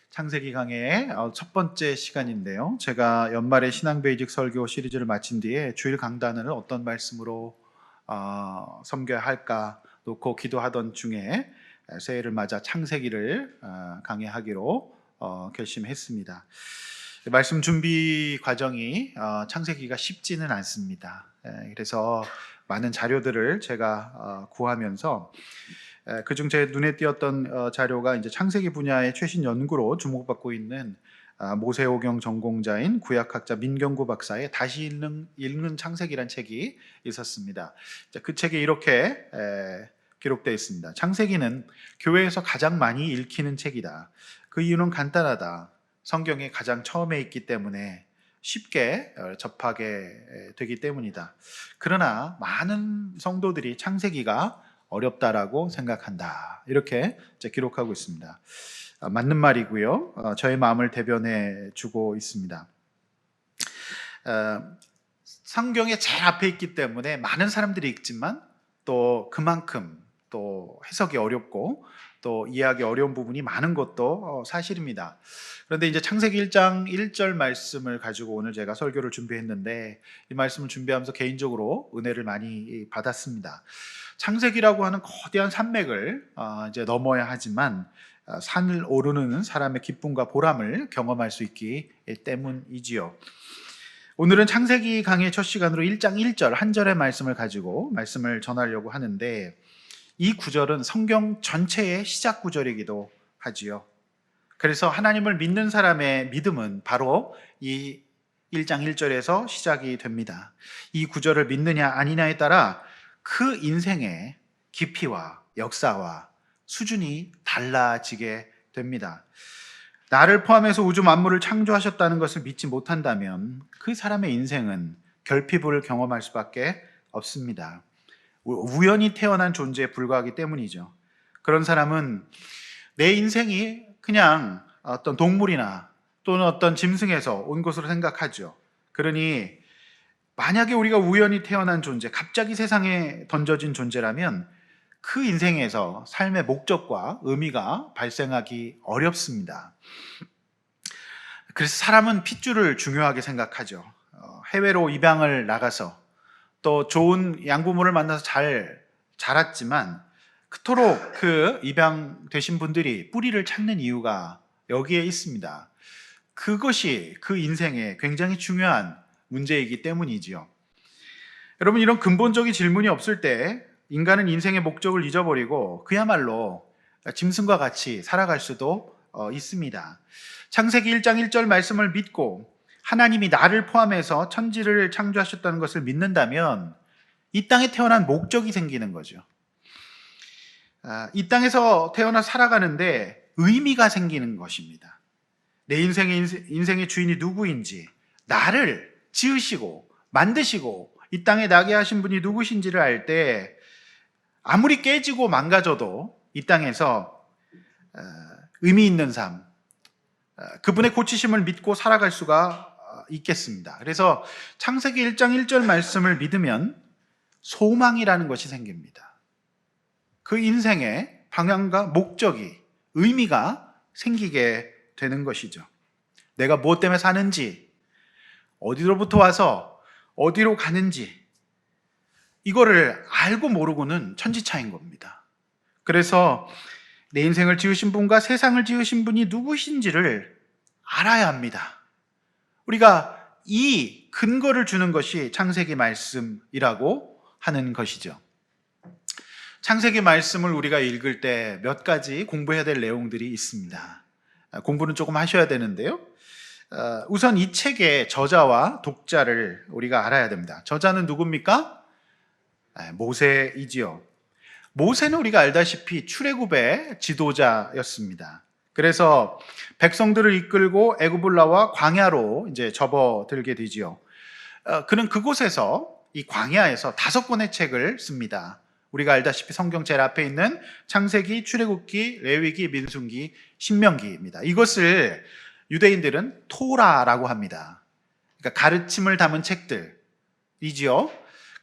창세기 강의 첫 번째 시간인데요. 제가 연말에 신앙 베이직 설교 시리즈를 마친 뒤에 주일 강단을 어떤 말씀으로 섬겨야 할까 놓고 기도하던 중에 새해를 맞아 창세기를 강의하기로 결심했습니다. 말씀 준비 과정이 창세기가 쉽지는 않습니다. 그래서 많은 자료들을 제가 구하면서 그중 제 눈에 띄었던 자료가 이제 창세기 분야의 최신 연구로 주목받고 있는 모세오경 전공자인 구약학자 민경구 박사의 다시 읽는 창세기란 책이 있었습니다. 그 책에 이렇게 기록되어 있습니다. 창세기는 교회에서 가장 많이 읽히는 책이다. 그 이유는 간단하다. 성경에 가장 처음에 있기 때문에 쉽게 접하게 되기 때문이다. 그러나 많은 성도들이 창세기가 어렵다라고 생각한다. 이렇게 기록하고 있습니다. 맞는 말이고요. 저의 마음을 대변해 주고 있습니다. 성경의 제일 앞에 있기 때문에 많은 사람들이 읽지만 또 그만큼 또 해석이 어렵고 또 이해하기 어려운 부분이 많은 것도 사실입니다. 그런데 이제 창세기 1장 1절 말씀을 가지고 오늘 제가 설교를 준비했는데 이 말씀을 준비하면서 개인적으로 은혜를 많이 받았습니다. 창세기라고 하는 거대한 산맥을 이제 넘어야 하지만 산을 오르는 사람의 기쁨과 보람을 경험할 수 있기 때문이지요. 오늘은 창세기 강의 첫 시간으로 1장 1절 한 절의 말씀을 가지고 말씀을 전하려고 하는데 이 구절은 성경 전체의 시작 구절이기도 하지요. 그래서 하나님을 믿는 사람의 믿음은 바로 이 1장 1절에서 시작이 됩니다. 이 구절을 믿느냐 아니냐에 따라 그 인생의 깊이와 역사와 수준이 달라지게 됩니다. 나를 포함해서 우주 만물을 창조하셨다는 것을 믿지 못한다면 그 사람의 인생은 결핍을 경험할 수밖에 없습니다. 우연히 태어난 존재에 불과하기 때문이죠. 그런 사람은 내 인생이 그냥 어떤 동물이나 또는 어떤 짐승에서 온 것으로 생각하죠. 그러니 만약에 우리가 우연히 태어난 존재, 갑자기 세상에 던져진 존재라면 그 인생에서 삶의 목적과 의미가 발생하기 어렵습니다. 그래서 사람은 핏줄을 중요하게 생각하죠. 해외로 입양을 나가서 또 좋은 양부모를 만나서 잘 자랐지만 그토록 그 입양되신 분들이 뿌리를 찾는 이유가 여기에 있습니다. 그것이 그 인생에 굉장히 중요한 문제이기 때문이지요. 여러분, 이런 근본적인 질문이 없을 때 인간은 인생의 목적을 잊어버리고 그야말로 짐승과 같이 살아갈 수도 있습니다. 창세기 1장 1절 말씀을 믿고 하나님이 나를 포함해서 천지를 창조하셨다는 것을 믿는다면 이 땅에 태어난 목적이 생기는 거죠. 이 땅에서 태어나 살아가는데 의미가 생기는 것입니다. 내 인생의 주인이 누구인지, 나를 지으시고 만드시고 이 땅에 나게 하신 분이 누구신지를 알 때 아무리 깨지고 망가져도 이 땅에서 의미 있는 삶, 그분의 고치심을 믿고 살아갈 수가 있겠습니다. 그래서 창세기 1장 1절 말씀을 믿으면 소망이라는 것이 생깁니다. 그 인생의 방향과 목적이, 의미가 생기게 되는 것이죠. 내가 무엇 때문에 사는지, 어디로부터 와서 어디로 가는지 이거를 알고 모르고는 천지차이인 겁니다. 그래서 내 인생을 지으신 분과 세상을 지으신 분이 누구신지를 알아야 합니다. 우리가 이 근거를 주는 것이 창세기 말씀이라고 하는 것이죠. 창세기 말씀을 우리가 읽을 때 몇 가지 공부해야 될 내용들이 있습니다. 공부는 조금 하셔야 되는데요. 우선 이 책의 저자와 독자를 우리가 알아야 됩니다. 저자는 누굽니까? 모세이지요. 모세는 우리가 알다시피 출애굽의 지도자였습니다. 그래서 백성들을 이끌고 애굽을 나와 광야로 이제 접어들게 되지요. 그는 그곳에서 이 광야에서 5권의 책을 씁니다. 우리가 알다시피 성경 제일 앞에 있는 창세기, 출애굽기, 레위기, 민수기, 신명기입니다. 이것을 유대인들은 토라라고 합니다. 그러니까 가르침을 담은 책들이지요.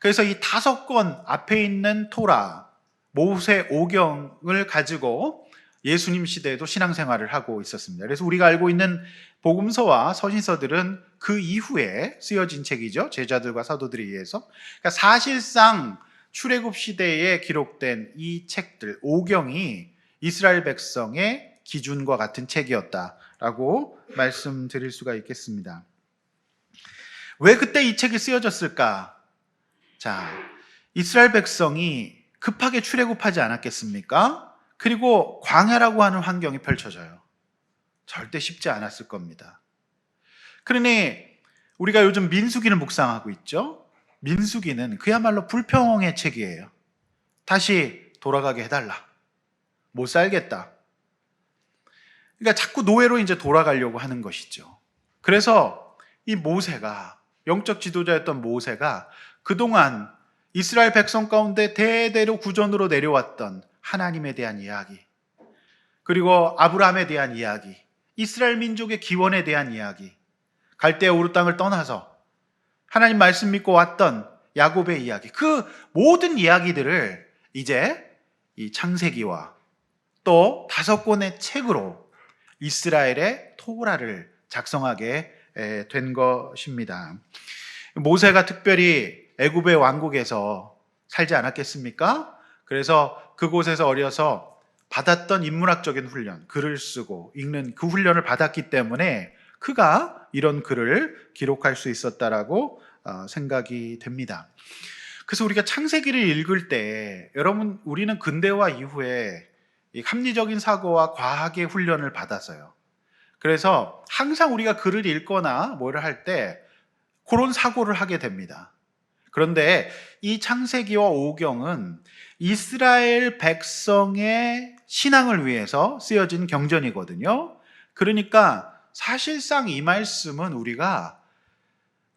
그래서 이 5권 앞에 있는 토라, 모세오경을 가지고 예수님 시대에도 신앙생활을 하고 있었습니다. 그래서 우리가 알고 있는 복음서와 서신서들은 그 이후에 쓰여진 책이죠. 제자들과 사도들에 의해서. 그러니까 사실상 출애굽 시대에 기록된 이 책들, 오경이 이스라엘 백성의 기준과 같은 책이었다라고 말씀드릴 수가 있겠습니다. 왜 그때 이 책이 쓰여졌을까? 자, 이스라엘 백성이 급하게 출애굽하지 않았겠습니까? 그리고 광야라고 하는 환경이 펼쳐져요. 절대 쉽지 않았을 겁니다. 그러니 우리가 요즘 민수기를 묵상하고 있죠. 민수기는 그야말로 불평의 책이에요. 다시 돌아가게 해달라. 못 살겠다. 그러니까 자꾸 노예로 이제 돌아가려고 하는 것이죠. 그래서 이 모세가, 영적 지도자였던 모세가 그동안 이스라엘 백성 가운데 대대로 구전으로 내려왔던 하나님에 대한 이야기, 그리고 아브라함에 대한 이야기, 이스라엘 민족의 기원에 대한 이야기, 갈대아 우르 땅을 떠나서 하나님 말씀 믿고 왔던 야곱의 이야기, 그 모든 이야기들을 이제 이 창세기와 또 5권의 책으로 이스라엘의 토라를 작성하게 된 것입니다. 모세가 특별히 애굽의 왕국에서 살지 않았겠습니까? 그래서 그곳에서 어려서 받았던 인문학적인 훈련, 글을 쓰고 읽는 그 훈련을 받았기 때문에 그가 이런 글을 기록할 수 있었다라고 생각이 됩니다. 그래서 우리가 창세기를 읽을 때 여러분, 우리는 근대화 이후에 이 합리적인 사고와 과학의 훈련을 받았어요. 그래서 항상 우리가 글을 읽거나 뭐를 할 때 그런 사고를 하게 됩니다. 그런데 이 창세기와 오경은 이스라엘 백성의 신앙을 위해서 쓰여진 경전이거든요. 그러니까 사실상 이 말씀은 우리가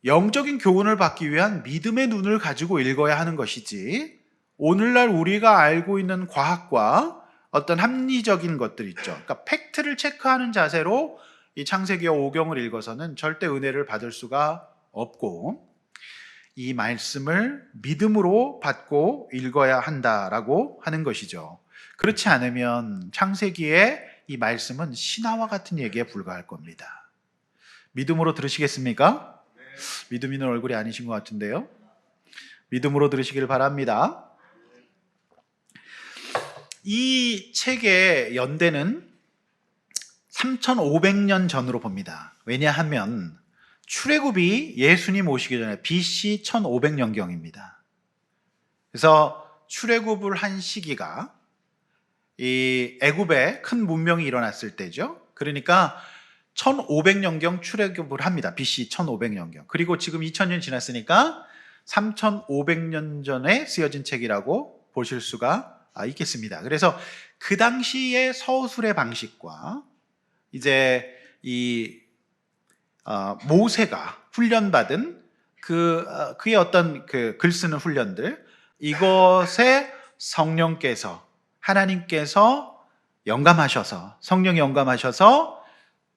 영적인 교훈을 받기 위한 믿음의 눈을 가지고 읽어야 하는 것이지, 오늘날 우리가 알고 있는 과학과 어떤 합리적인 것들 있죠. 그러니까 팩트를 체크하는 자세로 이 창세기와 오경을 읽어서는 절대 은혜를 받을 수가 없고, 이 말씀을 믿음으로 받고 읽어야 한다라고 하는 것이죠. 그렇지 않으면 창세기의 이 말씀은 신화와 같은 얘기에 불과할 겁니다. 믿음으로 들으시겠습니까? 네. 믿음 있는 얼굴이 아니신 것 같은데요. 믿음으로 들으시길 바랍니다. 이 책의 연대는 3,500년 전으로 봅니다. 왜냐하면 출애굽이 예수님 오시기 전에 BC 1500년경입니다. 그래서 출애굽을 한 시기가 이 애굽에 큰 문명이 일어났을 때죠. 그러니까 1500년경 출애굽을 합니다. BC 1500년경. 그리고 지금 2000년 지났으니까 3500년 전에 쓰여진 책이라고 보실 수가 있겠습니다. 그래서 그 당시의 서술의 방식과 이제 이 모세가 훈련받은 그의 어떤 그 글 쓰는 훈련들, 이것에 성령께서, 하나님께서 영감하셔서, 성령이 영감하셔서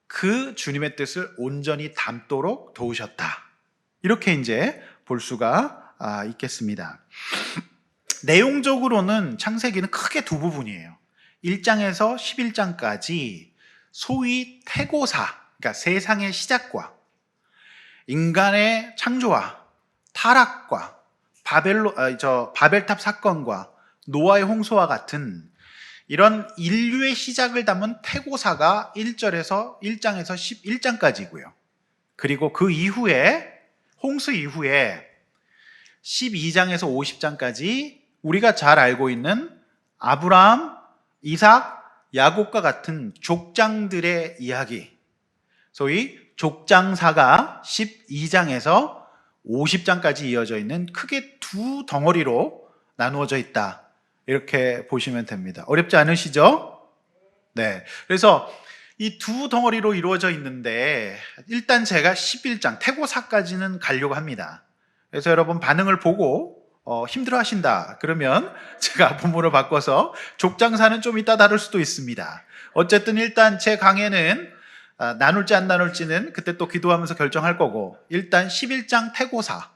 그 주님의 뜻을 온전히 담도록 도우셨다. 이렇게 이제 볼 수가 있겠습니다. 내용적으로는 창세기는 크게 두 부분이에요. 1장에서 11장까지 소위 태고사, 그러니까 세상의 시작과 인간의 창조와 타락과 바벨탑 사건과 노아의 홍수와 같은 이런 인류의 시작을 담은 태고사가 1장에서 11장까지고요. 그리고 그 이후에, 홍수 이후에 12장에서 50장까지 우리가 잘 알고 있는 아브라함, 이삭, 야곱과 같은 족장들의 이야기, 소위 족장사가 12장에서 50장까지 이어져 있는 크게 두 덩어리로 나누어져 있다. 이렇게 보시면 됩니다. 어렵지 않으시죠? 네. 그래서 이 두 덩어리로 이루어져 있는데 일단 제가 11장 태고사까지는 가려고 합니다. 그래서 여러분 반응을 보고 힘들어 하신다 그러면 제가 본문을 바꿔서 족장사는 좀 이따 다룰 수도 있습니다. 어쨌든 일단 제 강의는 나눌지 안 나눌지는 그때 또 기도하면서 결정할 거고, 일단 11장 태고사,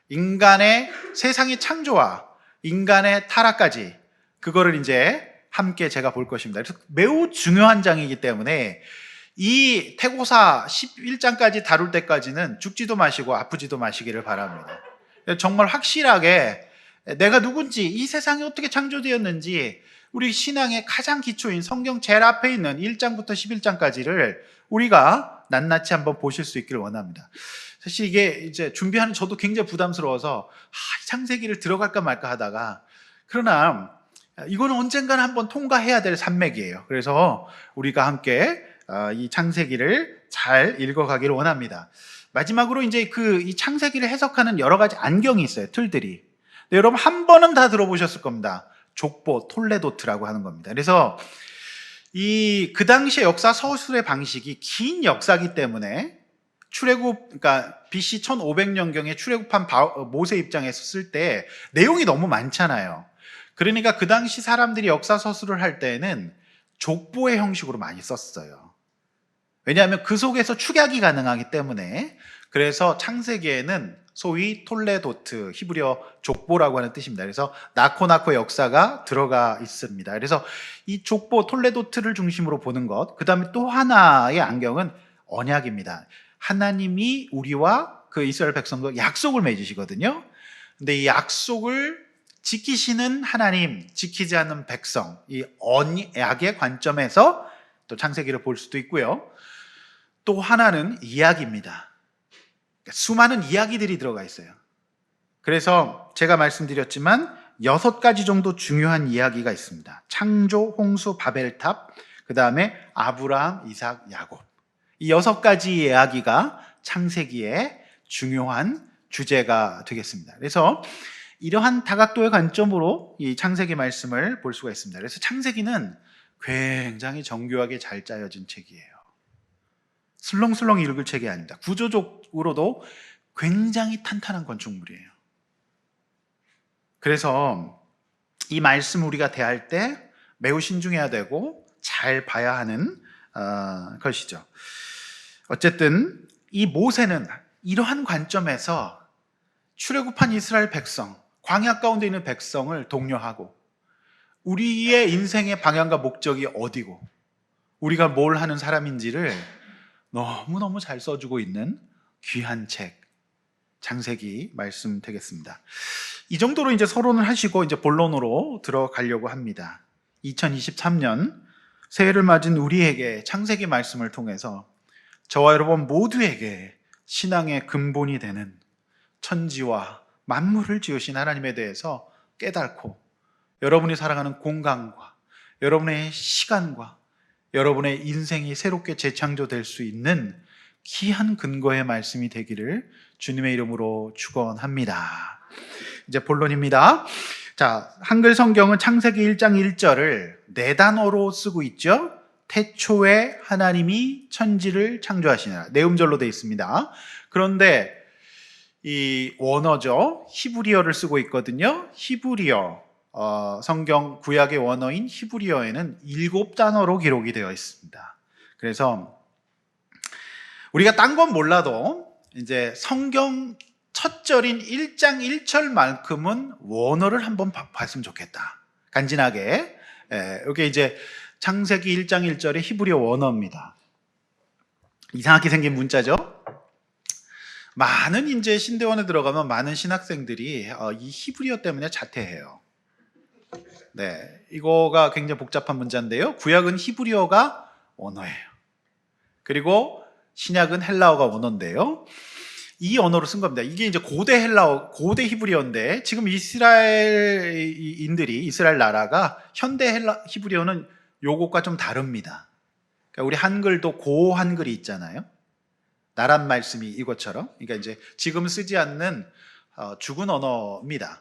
인간의 세상의 창조와 인간의 타락까지, 그거를 이제 함께 제가 볼 것입니다. 그래서 매우 중요한 장이기 때문에 이 태고사 11장까지 다룰 때까지는 죽지도 마시고 아프지도 마시기를 바랍니다. 정말 확실하게 내가 누군지, 이 세상이 어떻게 창조되었는지, 우리 신앙의 가장 기초인 성경 제일 앞에 있는 1장부터 11장까지를 우리가 낱낱이 한번 보실 수 있기를 원합니다. 사실 이게 이제 준비하는 저도 굉장히 부담스러워서 이 창세기를 들어갈까 말까 하다가, 그러나 이거는 언젠가는 한번 통과해야 될 산맥이에요. 그래서 우리가 함께 이 창세기를 잘 읽어가기를 원합니다. 마지막으로 이제 이 창세기를 해석하는 여러 가지 안경이 있어요, 틀들이. 근데 여러분 한 번은 다 들어보셨을 겁니다. 족보, 톨레도트라고 하는 겁니다. 그래서 그 당시의 역사 서술의 방식이 긴 역사이기 때문에 그러니까 BC 1500년경에 출애굽한 모세 입장에서 쓸 때 내용이 너무 많잖아요. 그러니까 그 당시 사람들이 역사 서술을 할 때는 족보의 형식으로 많이 썼어요. 왜냐하면 그 속에서 축약이 가능하기 때문에. 그래서 창세기에는 소위 톨레도트, 히브리어 족보라고 하는 뜻입니다. 그래서 나코나코의 역사가 들어가 있습니다. 그래서 이 족보, 톨레도트를 중심으로 보는 것, 그 다음에 또 하나의 안경은 언약입니다. 하나님이 우리와 그 이스라엘 백성과 약속을 맺으시거든요. 근데 이 약속을 지키시는 하나님, 지키지 않는 백성, 이 언약의 관점에서 또 창세기를 볼 수도 있고요. 또 하나는 이야기입니다. 수많은 이야기들이 들어가 있어요. 그래서 제가 말씀드렸지만 6가지 정도 중요한 이야기가 있습니다. 창조, 홍수, 바벨탑, 그 다음에 아브라함, 이삭, 야곱. 이 6가지 이야기가 창세기의 중요한 주제가 되겠습니다. 그래서 이러한 다각도의 관점으로 이 창세기 말씀을 볼 수가 있습니다. 그래서 창세기는 굉장히 정교하게 잘 짜여진 책이에요. 슬렁슬렁 읽을 책이 아닙니다. 구조적으로도 굉장히 탄탄한 건축물이에요. 그래서 이 말씀 우리가 대할 때 매우 신중해야 되고 잘 봐야 하는 것이죠. 어쨌든 이 모세는 이러한 관점에서 출애굽한 이스라엘 백성, 광야 가운데 있는 백성을 독려하고 우리의 인생의 방향과 목적이 어디고 우리가 뭘 하는 사람인지를 너무너무 잘 써주고 있는 귀한 책, 창세기 말씀 되겠습니다. 이 정도로 이제 서론을 하시고 이제 본론으로 들어가려고 합니다. 2023년 새해를 맞은 우리에게 창세기 말씀을 통해서 저와 여러분 모두에게 신앙의 근본이 되는 천지와 만물을 지으신 하나님에 대해서 깨닫고 여러분이 살아가는 공간과 여러분의 시간과 여러분의 인생이 새롭게 재창조될 수 있는 귀한 근거의 말씀이 되기를 주님의 이름으로 축원합니다. 이제 본론입니다. 자, 한글 성경은 창세기 1장 1절을 4단어로 쓰고 있죠. 태초에 하나님이 천지를 창조하시니라. 네 음절로 되어 있습니다. 그런데 이 원어죠. 히브리어를 쓰고 있거든요. 히브리어 성경 구약의 원어인 히브리어에는 7단어로 기록이 되어 있습니다. 그래서 우리가 딴 건 몰라도 이제 성경 첫 절인 1장 1절만큼은 원어를 한번 봤으면 좋겠다. 간지나게. 이게 이제 창세기 1장 1절의 히브리어 원어입니다. 이상하게 생긴 문자죠. 많은 이제 신대원에 들어가면 많은 신학생들이 이 히브리어 때문에 자퇴해요. 네, 이거가 굉장히 복잡한 문자인데요. 구약은 히브리어가 원어예요. 그리고 신약은 헬라어가 원어인데요. 이 언어로 쓴 겁니다. 이게 이제 고대 헬라어, 고대 히브리어인데 지금 이스라엘인들이 이스라엘 나라가 현대 히브리어는 요것과 좀 다릅니다. 그러니까 우리 한글도 고 한글이 있잖아요. 나란 말씀이 이것처럼. 그러니까 이제 지금 쓰지 않는 죽은 언어입니다.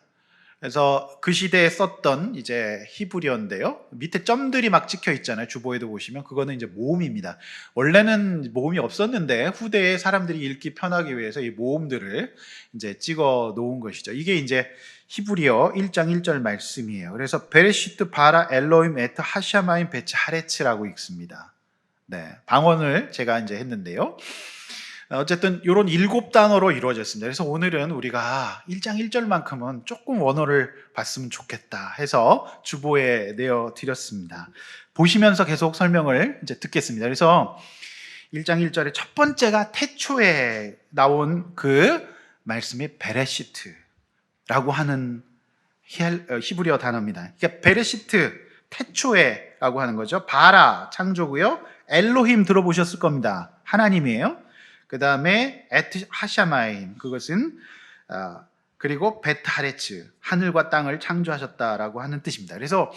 그래서 그 시대에 썼던 이제 히브리어인데요. 밑에 점들이 막 찍혀 있잖아요. 주보에도 보시면 그거는 이제 모음입니다. 원래는 모음이 없었는데 후대에 사람들이 읽기 편하기 위해서 이 모음들을 이제 찍어 놓은 것이죠. 이게 이제 히브리어 1장 1절 말씀이에요. 그래서 베레시트 바라 엘로임 에트 하샤마임 베츠 하레츠라고 읽습니다. 네, 방언을 제가 이제 했는데요. 어쨌든 이런 7단어로 이루어졌습니다. 그래서 오늘은 우리가 1장 1절만큼은 조금 원어를 봤으면 좋겠다 해서 주보에 내어드렸습니다. 보시면서 계속 설명을 이제 듣겠습니다. 그래서 1장 1절의 첫 번째가 태초에 나온 그 말씀이 베레시트라고 하는 히브리어 단어입니다. 그러니까 베레시트, 태초에라고 하는 거죠. 바라, 창조고요. 엘로힘 들어보셨을 겁니다. 하나님이에요. 그 다음에 에트 하샤마임, 그것은 그리고 베타레츠, 하늘과 땅을 창조하셨다라고 하는 뜻입니다. 그래서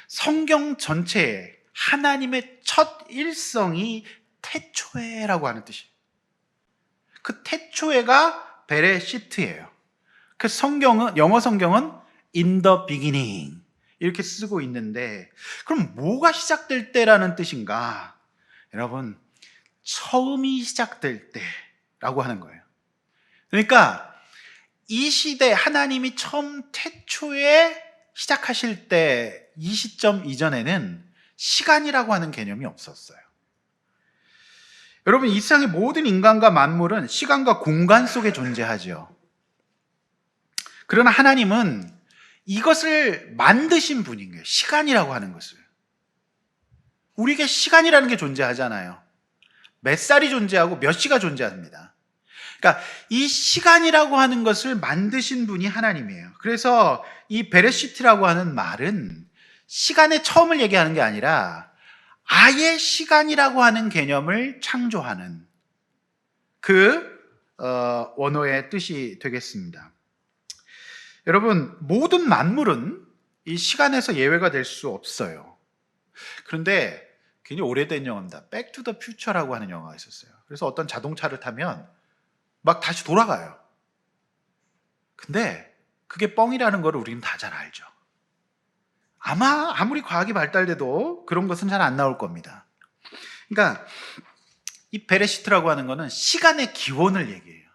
성경 전체에 하나님의 첫 일성이 태초에라고 하는 뜻이에요. 그 태초에가 베레시트예요. 그 성경은, 영어 성경은 in the beginning 이렇게 쓰고 있는데, 그럼 뭐가 시작될 때라는 뜻인가? 여러분, 처음이 시작될 때라고 하는 거예요. 그러니까 이 시대, 하나님이 처음 태초에 시작하실 때 이 시점 이전에는 시간이라고 하는 개념이 없었어요. 여러분, 이 세상의 모든 인간과 만물은 시간과 공간 속에 존재하죠. 그러나 하나님은 이것을 만드신 분인 거예요. 시간이라고 하는 것을. 우리에게 시간이라는 게 존재하잖아요. 몇 살이 존재하고 몇 시가 존재합니다. 그러니까 이 시간이라고 하는 것을 만드신 분이 하나님이에요. 그래서 이 베레시트라고 하는 말은 시간의 처음을 얘기하는 게 아니라 아예 시간이라고 하는 개념을 창조하는 그 원어의 뜻이 되겠습니다. 여러분, 모든 만물은 이 시간에서 예외가 될 수 없어요. 그런데 굉장히 오래된 영화입니다. 백 투 더 퓨처라고 하는 영화가 있었어요. 그래서 어떤 자동차를 타면 막 다시 돌아가요. 근데 그게 뻥이라는 걸 우리는 다 잘 알죠. 아무리 과학이 발달돼도 그런 것은 잘 안 나올 겁니다. 그러니까 이 베레시트라고 하는 거는 시간의 기원을 얘기해요.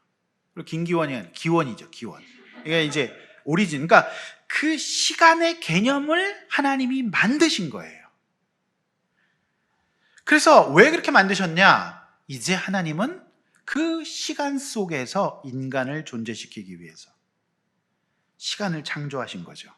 그리고 김기원이 아니라 기원이죠, 기원. 이게 이제 오리진. 그러니까 그 시간의 개념을 하나님이 만드신 거예요. 그래서 왜 그렇게 만드셨냐? 이제 하나님은 그 시간 속에서 인간을 존재시키기 위해서 시간을 창조하신 거죠.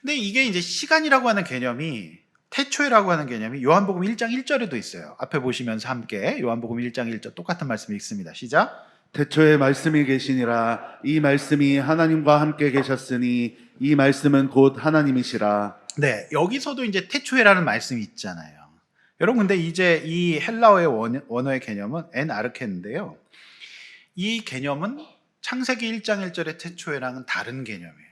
근데 이게 이제 시간이라고 하는 개념이, 태초에라고 하는 개념이 요한복음 1장 1절에도 있어요. 앞에 보시면서 함께 요한복음 1장 1절 똑같은 말씀이 읽습니다. 시작. 태초에 말씀이 계시니라. 이 말씀이 하나님과 함께 계셨으니 이 말씀은 곧 하나님이시라. 네, 여기서도 이제 태초에라는 말씀이 있잖아요. 여러분, 근데 이제 이 헬라어의 원어의 개념은 엔 아르케인데요. 이 개념은 창세기 1장 1절의 태초에랑은 다른 개념이에요.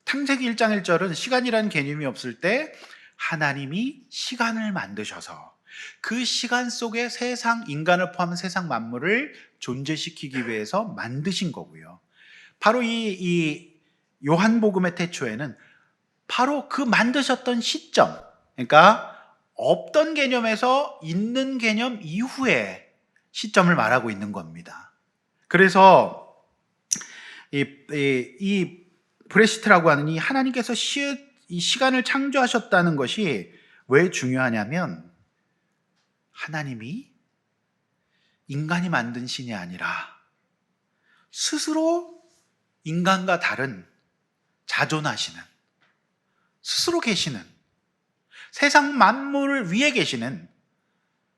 창세기 1장 1절은 시간이라는 개념이 없을 때 하나님이 시간을 만드셔서 그 시간 속에 세상, 인간을 포함한 세상 만물을 존재시키기 위해서 만드신 거고요. 바로 이 요한복음의 태초에는 바로 그 만드셨던 시점, 그러니까 없던 개념에서 있는 개념 이후의 시점을 말하고 있는 겁니다. 그래서 이 브레시트라고 하는 이 하나님께서 이 시간을 창조하셨다는 것이 왜 중요하냐면, 하나님이 인간이 만든 신이 아니라 스스로 인간과 다른 자존하시는, 스스로 계시는, 세상 만물을 위에 계시는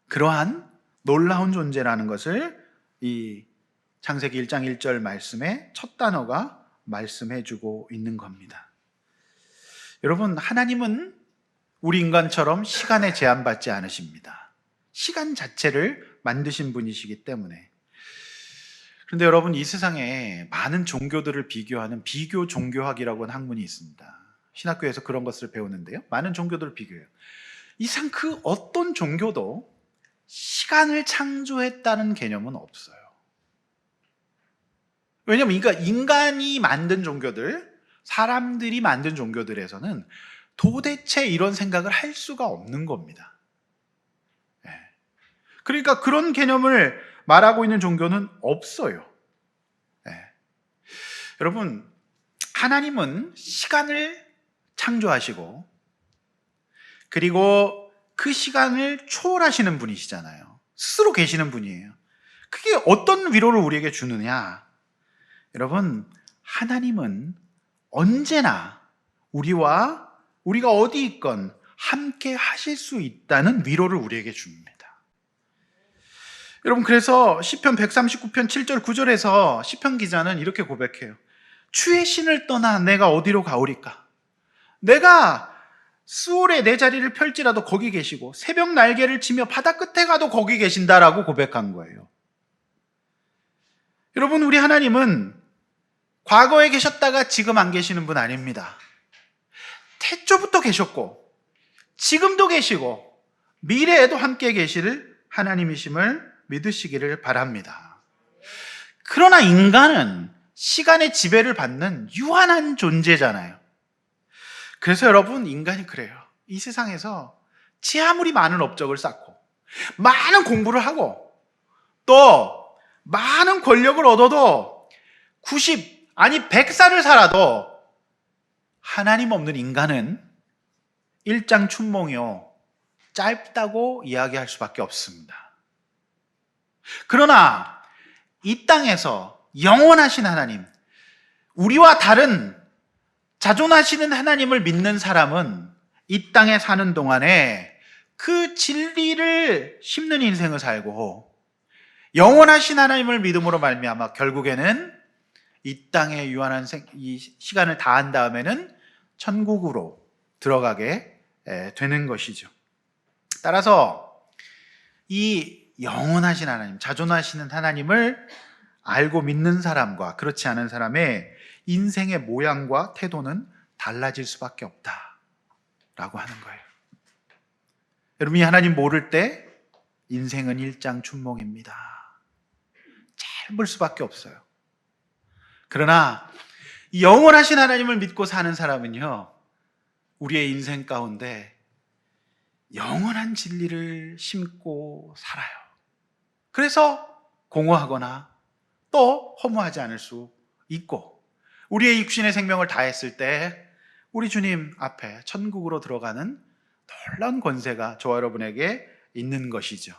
그러한 놀라운 존재라는 것을 이 창세기 1장 1절 말씀의 첫 단어가 말씀해주고 있는 겁니다. 여러분, 하나님은 우리 인간처럼 시간에 제한받지 않으십니다. 시간 자체를 만드신 분이시기 때문에. 그런데 여러분, 이 세상에 많은 종교들을 비교하는 비교 종교학이라고 하는 학문이 있습니다. 신학교에서 그런 것을 배우는데요. 많은 종교들을 비교해요. 이상 그 어떤 종교도 시간을 창조했다는 개념은 없어요. 왜냐하면 인간이 만든 종교들, 사람들이 만든 종교들에서는 도대체 이런 생각을 할 수가 없는 겁니다. 그러니까 그런 개념을 말하고 있는 종교는 없어요. 여러분, 하나님은 시간을 창조하시고 그리고 그 시간을 초월하시는 분이시잖아요. 스스로 계시는 분이에요. 그게 어떤 위로를 우리에게 주느냐? 여러분, 하나님은 언제나 우리가 어디 있건 함께 하실 수 있다는 위로를 우리에게 줍니다. 여러분, 그래서 시편 139편 7절 9절에서 시편 기자는 이렇게 고백해요. 주의 신을 떠나 내가 어디로 가오리까? 내가 스올에 내 자리를 펼지라도 거기 계시고 새벽 날개를 치며 바다 끝에 가도 거기 계신다라고 고백한 거예요. 여러분, 우리 하나님은 과거에 계셨다가 지금 안 계시는 분 아닙니다. 태초부터 계셨고 지금도 계시고 미래에도 함께 계실 하나님이심을 믿으시기를 바랍니다. 그러나 인간은 시간의 지배를 받는 유한한 존재잖아요. 그래서 여러분, 인간이 그래요. 이 세상에서 지 아무리 많은 업적을 쌓고 많은 공부를 하고 또 많은 권력을 얻어도 100살을 살아도 하나님 없는 인간은 일장춘몽이요, 짧다고 이야기할 수밖에 없습니다. 그러나 이 땅에서 영원하신 하나님, 우리와 다른 자존하시는 하나님을 믿는 사람은 이 땅에 사는 동안에 그 진리를 심는 인생을 살고 영원하신 하나님을 믿음으로 말미암아 결국에는 이 땅에 유한한 이 시간을 다한 다음에는 천국으로 들어가게 되는 것이죠. 따라서 이 영원하신 하나님, 자존하시는 하나님을 알고 믿는 사람과 그렇지 않은 사람의 인생의 모양과 태도는 달라질 수밖에 없다라고 하는 거예요. 여러분이 하나님 모를 때 인생은 일장춘몽입니다. 짧을 수밖에 없어요. 그러나 이 영원하신 하나님을 믿고 사는 사람은요, 우리의 인생 가운데 영원한 진리를 심고 살아요. 그래서 공허하거나 또 허무하지 않을 수 있고, 우리의 육신의 생명을 다했을 때 우리 주님 앞에 천국으로 들어가는 놀라운 권세가 저와 여러분에게 있는 것이죠.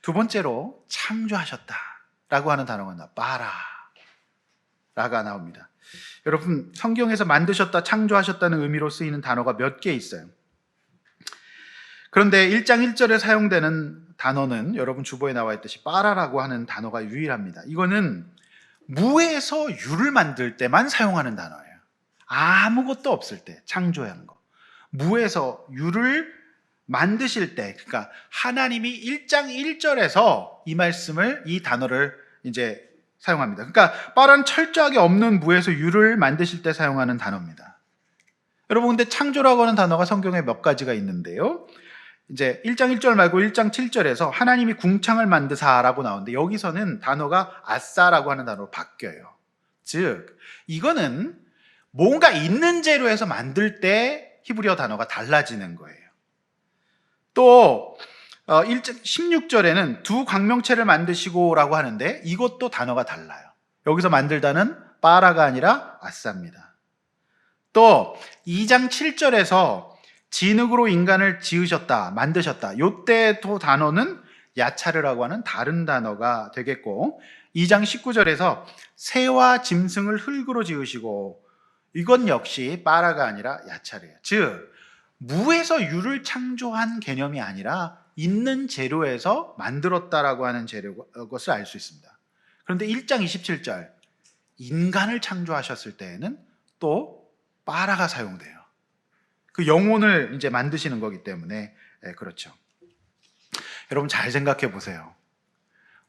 두 번째로 창조하셨다라고 하는 단어가 바라가 나옵니다. 여러분, 성경에서 만드셨다, 창조하셨다는 의미로 쓰이는 단어가 몇 개 있어요. 그런데 1장 1절에 사용되는 단어는 여러분 주보에 나와 있듯이 바라라고 하는 단어가 유일합니다. 이거는 무에서 유를 만들 때만 사용하는 단어예요. 아무것도 없을 때 창조하는 거. 무에서 유를 만드실 때, 그러니까 하나님이 1장 1절에서 이 단어를 이제 사용합니다. 그러니까 바라는 철저하게 없는 무에서 유를 만드실 때 사용하는 단어입니다. 여러분, 근데 창조라고 하는 단어가 성경에 몇 가지가 있는데요. 이제 1장 1절 말고 1장 7절에서 하나님이 궁창을 만드사라고 나오는데 여기서는 단어가 아싸라고 하는 단어로 바뀌어요. 즉, 이거는 뭔가 있는 재료에서 만들 때 히브리어 단어가 달라지는 거예요. 또 16절에는 두 광명체를 만드시고라고 하는데 이것도 단어가 달라요. 여기서 만들다는 바라가 아니라 아싸입니다. 또 2장 7절에서 진흙으로 인간을 지으셨다, 만드셨다. 이때도 단어는 야차르라고 하는 다른 단어가 되겠고, 2장 19절에서 새와 짐승을 흙으로 지으시고, 이건 역시 바라가 아니라 야차르예요. 즉, 무에서 유를 창조한 개념이 아니라 있는 재료에서 만들었다라고 하는 것을 알 수 있습니다. 그런데 1장 27절, 인간을 창조하셨을 때에는 또 바라가 사용돼요. 그 영혼을 이제 만드시는 거기 때문에 그렇죠. 여러분, 잘 생각해 보세요.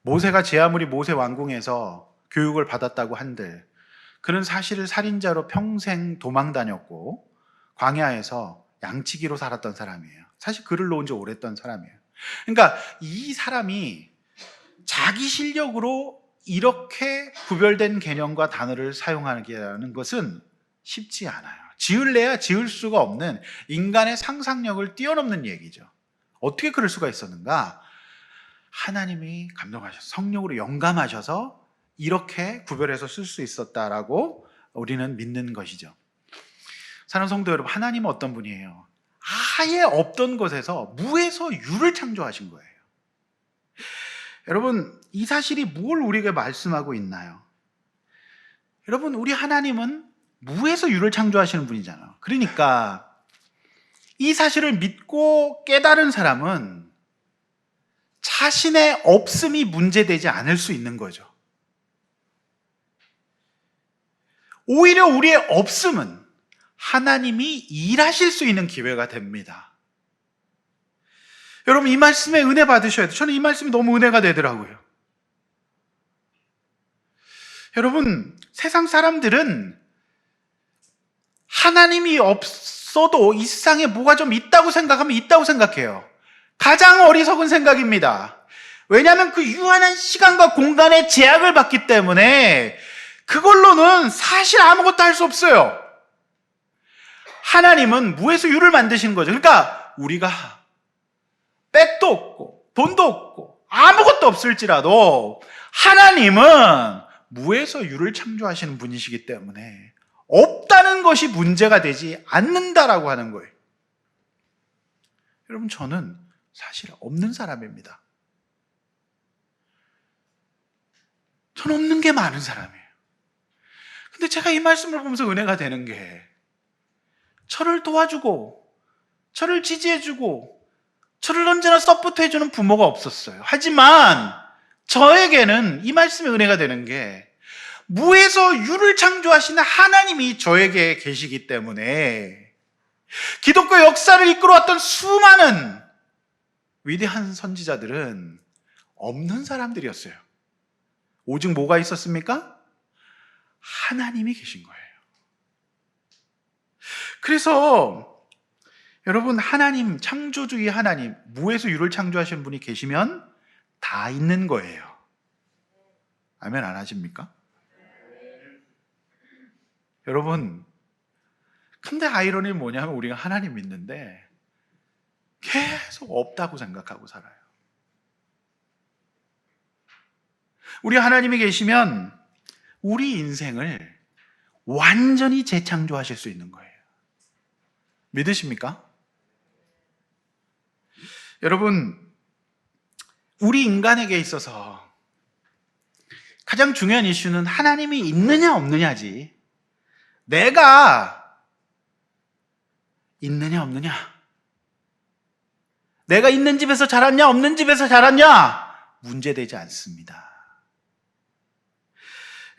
모세가 제 아무리 모세 왕궁에서 교육을 받았다고 한들 그는 사실 살인자로 평생 도망 다녔고 광야에서 양치기로 살았던 사람이에요. 사실 글을 놓은 지 오랬던 사람이에요. 그러니까 이 사람이 자기 실력으로 이렇게 구별된 개념과 단어를 사용하는 것은 쉽지 않아요. 지을래야 지을 수가 없는 인간의 상상력을 뛰어넘는 얘기죠. 어떻게 그럴 수가 있었는가? 하나님이 감동하셔서 성령으로 영감하셔서 이렇게 구별해서 쓸 수 있었다라고 우리는 믿는 것이죠. 사랑하는 성도 여러분, 하나님은 어떤 분이에요? 아예 없던 것에서 무에서 유를 창조하신 거예요. 여러분, 이 사실이 뭘 우리에게 말씀하고 있나요? 여러분, 우리 하나님은 무에서 유를 창조하시는 분이잖아요. 그러니까 이 사실을 믿고 깨달은 사람은 자신의 없음이 문제되지 않을 수 있는 거죠. 오히려 우리의 없음은 하나님이 일하실 수 있는 기회가 됩니다. 여러분, 이 말씀에 은혜 받으셔야 돼요. 저는 이 말씀이 너무 은혜가 되더라고요. 여러분, 세상 사람들은 하나님이 없어도 이 세상에 뭐가 좀 있다고 생각하면 있다고 생각해요. 가장 어리석은 생각입니다. 왜냐하면 그 유한한 시간과 공간의 제약을 받기 때문에 그걸로는 사실 아무것도 할 수 없어요. 하나님은 무에서 유를 만드시는 거죠. 그러니까 우리가 백도 없고 돈도 없고 아무것도 없을지라도 하나님은 무에서 유를 창조하시는 분이시기 때문에 없다는 것이 문제가 되지 않는다라고 하는 거예요. 여러분, 저는 사실 없는 사람입니다. 저는 없는 게 많은 사람이에요. 근데 제가 이 말씀을 보면서 은혜가 되는 게 저를 도와주고 저를 지지해주고 저를 언제나 서포트해주는 부모가 없었어요. 하지만 저에게는 이 말씀의 은혜가 되는 게 무에서 유를 창조하시는 하나님이 저에게 계시기 때문에 기독교 역사를 이끌어왔던 수많은 위대한 선지자들은 없는 사람들이었어요. 오직 뭐가 있었습니까? 하나님이 계신 거예요. 그래서 여러분, 하나님, 창조주의 하나님, 무에서 유를 창조하시는 분이 계시면 다 있는 거예요. 아멘 안 하십니까? 여러분, 근데 아이러니는 뭐냐면 우리가 하나님 믿는데 계속 없다고 생각하고 살아요. 우리 하나님이 계시면 우리 인생을 완전히 재창조하실 수 있는 거예요. 믿으십니까? 여러분, 우리 인간에게 있어서 가장 중요한 이슈는 하나님이 있느냐 없느냐지, 내가 있느냐 없느냐, 내가 있는 집에서 자랐냐 없는 집에서 자랐냐 문제되지 않습니다.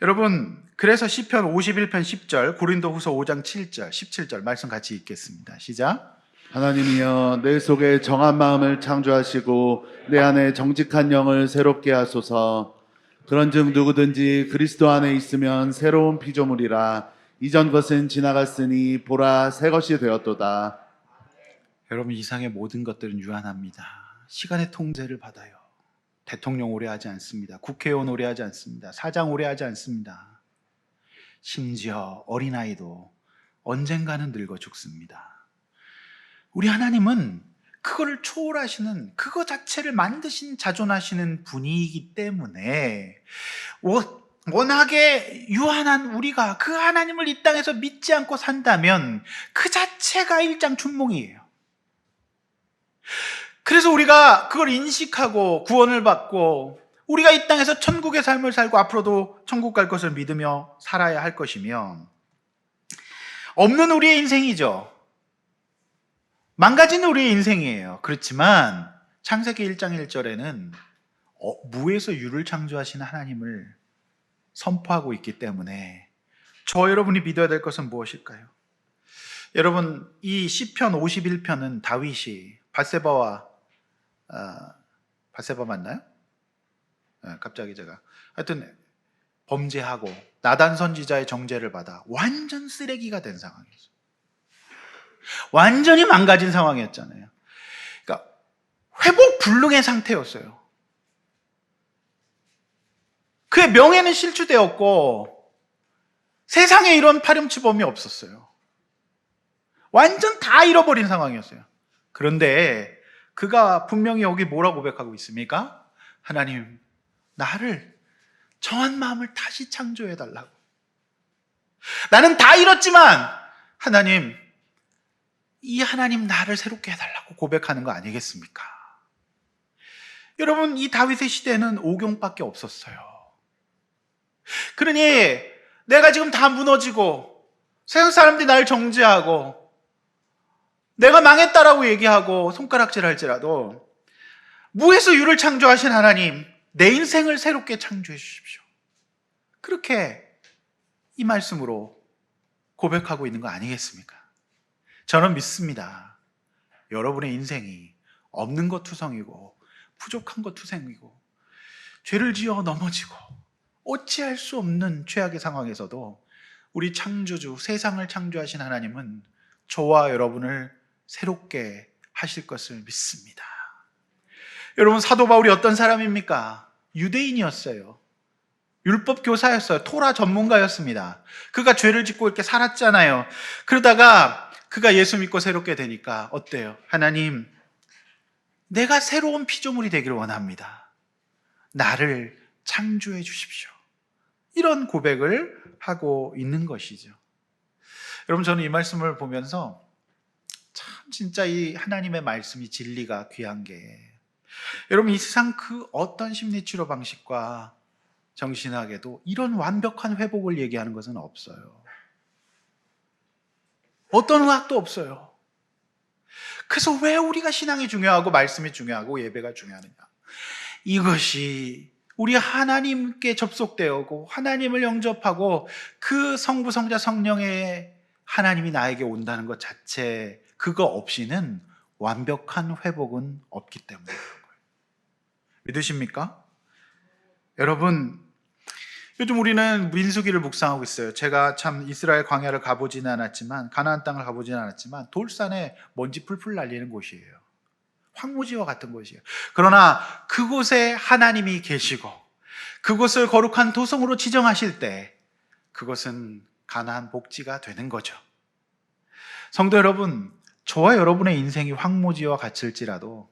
여러분, 그래서 시편 51편 10절, 고린도후서 5장 7절, 17절 말씀 같이 읽겠습니다. 시작. 하나님이여 내 속에 정한 마음을 창조하시고 내 안에 정직한 영을 새롭게 하소서. 그런즉 누구든지 그리스도 안에 있으면 새로운 피조물이라. 이전 것은 지나갔으니 보라 새 것이 되었도다. 여러분, 이 세상의 모든 것들은 유한합니다. 시간의 통제를 받아요. 대통령 오래 하지 않습니다. 국회의원 오래 하지 않습니다. 사장 오래 하지 않습니다. 심지어 어린아이도 언젠가는 늙어 죽습니다. 우리 하나님은 그거를 초월하시는, 그거 자체를 만드신, 자존하시는 분이기 때문에 워낙에 유한한 우리가 그 하나님을 이 땅에서 믿지 않고 산다면 그 자체가 일장춘몽이에요. 그래서 우리가 그걸 인식하고 구원을 받고 우리가 이 땅에서 천국의 삶을 살고 앞으로도 천국 갈 것을 믿으며 살아야 할 것이면, 없는 우리의 인생이죠. 망가진 우리의 인생이에요. 그렇지만 창세기 1장 1절에는 무에서 유를 창조하신 하나님을 선포하고 있기 때문에 저 여러분이 믿어야 될 것은 무엇일까요? 여러분, 이 시편 51편은 다윗이 밧세바 맞나요? 갑자기 제가 하여튼 범죄하고 나단 선지자의 정죄를 받아 완전 쓰레기가 된 상황이었어요. 완전히 망가진 상황이었잖아요. 그러니까 회복 불능의 상태였어요. 그의 명예는 실추되었고 세상에 이런 파렴치범이 없었어요. 완전 다 잃어버린 상황이었어요. 그런데 그가 분명히 여기 뭐라고 고백하고 있습니까? 하나님, 나를 정한 마음을 다시 창조해달라고. 나는 다 잃었지만 하나님, 이 하나님 나를 새롭게 해달라고 고백하는 거 아니겠습니까? 여러분, 이 다윗의 시대에는 오경밖에 없었어요. 그러니 내가 지금 다 무너지고 세상 사람들이 날 정죄하고 내가 망했다라고 얘기하고 손가락질 할지라도 무에서 유를 창조하신 하나님, 내 인생을 새롭게 창조해 주십시오. 그렇게 이 말씀으로 고백하고 있는 거 아니겠습니까? 저는 믿습니다. 여러분의 인생이 없는 것 투성이고 부족한 것 투성이고 죄를 지어 넘어지고 어찌할 수 없는 최악의 상황에서도 우리 창조주, 세상을 창조하신 하나님은 저와 여러분을 새롭게 하실 것을 믿습니다. 여러분, 사도 바울이 어떤 사람입니까? 유대인이었어요. 율법 교사였어요. 토라 전문가였습니다. 그가 죄를 짓고 이렇게 살았잖아요. 그러다가 그가 예수 믿고 새롭게 되니까 어때요? 하나님, 내가 새로운 피조물이 되기를 원합니다. 나를 창조해 주십시오. 이런 고백을 하고 있는 것이죠. 여러분, 저는 이 말씀을 보면서 참 진짜 이 하나님의 말씀이 진리가 귀한 게, 여러분, 이 세상 그 어떤 심리치료 방식과 정신학에도 이런 완벽한 회복을 얘기하는 것은 없어요. 어떤 의학도 없어요. 그래서 왜 우리가 신앙이 중요하고 말씀이 중요하고 예배가 중요하느냐? 이것이 우리 하나님께 접속되고 하나님을 영접하고 그 성부, 성자, 성령의 하나님이 나에게 온다는 것 자체, 그거 없이는 완벽한 회복은 없기 때문에 그런 거예요. 믿으십니까? 여러분, 요즘 우리는 민수기를 묵상하고 있어요. 제가 참 이스라엘 광야를 가보지는 않았지만, 가나안 땅을 가보지는 않았지만 돌산에 먼지 풀풀 날리는 곳이에요. 황무지와 같은 곳이에요. 그러나 그곳에 하나님이 계시고 그곳을 거룩한 도성으로 지정하실 때 그것은 가나안 복지가 되는 거죠. 성도 여러분, 저와 여러분의 인생이 황무지와 같을지라도,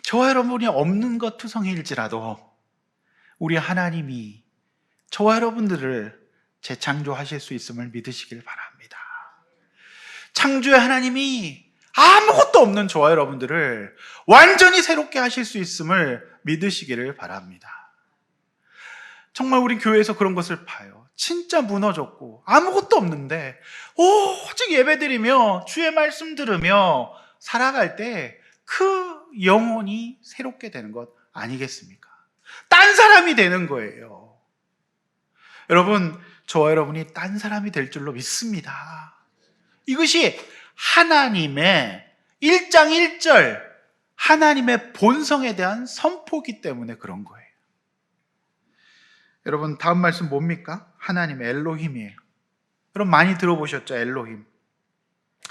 저와 여러분이 없는 것 투성일지라도 우리 하나님이 저와 여러분들을 재창조하실 수 있음을 믿으시길 바랍니다. 창조의 하나님이 아무것도 없는 저와 여러분들을 완전히 새롭게 하실 수 있음을 믿으시기를 바랍니다. 정말 우리 교회에서 그런 것을 봐요. 진짜 무너졌고 아무것도 없는데 오직 예배드리며 주의 말씀 들으며 살아갈 때 그 영혼이 새롭게 되는 것 아니겠습니까? 딴 사람이 되는 거예요. 여러분, 저와 여러분이 딴 사람이 될 줄로 믿습니다. 이것이 하나님의 1장 1절 하나님의 본성에 대한 선포기 때문에 그런 거예요. 여러분, 다음 말씀 뭡니까? 하나님의 엘로힘이에요. 여러분 많이 들어보셨죠? 엘로힘.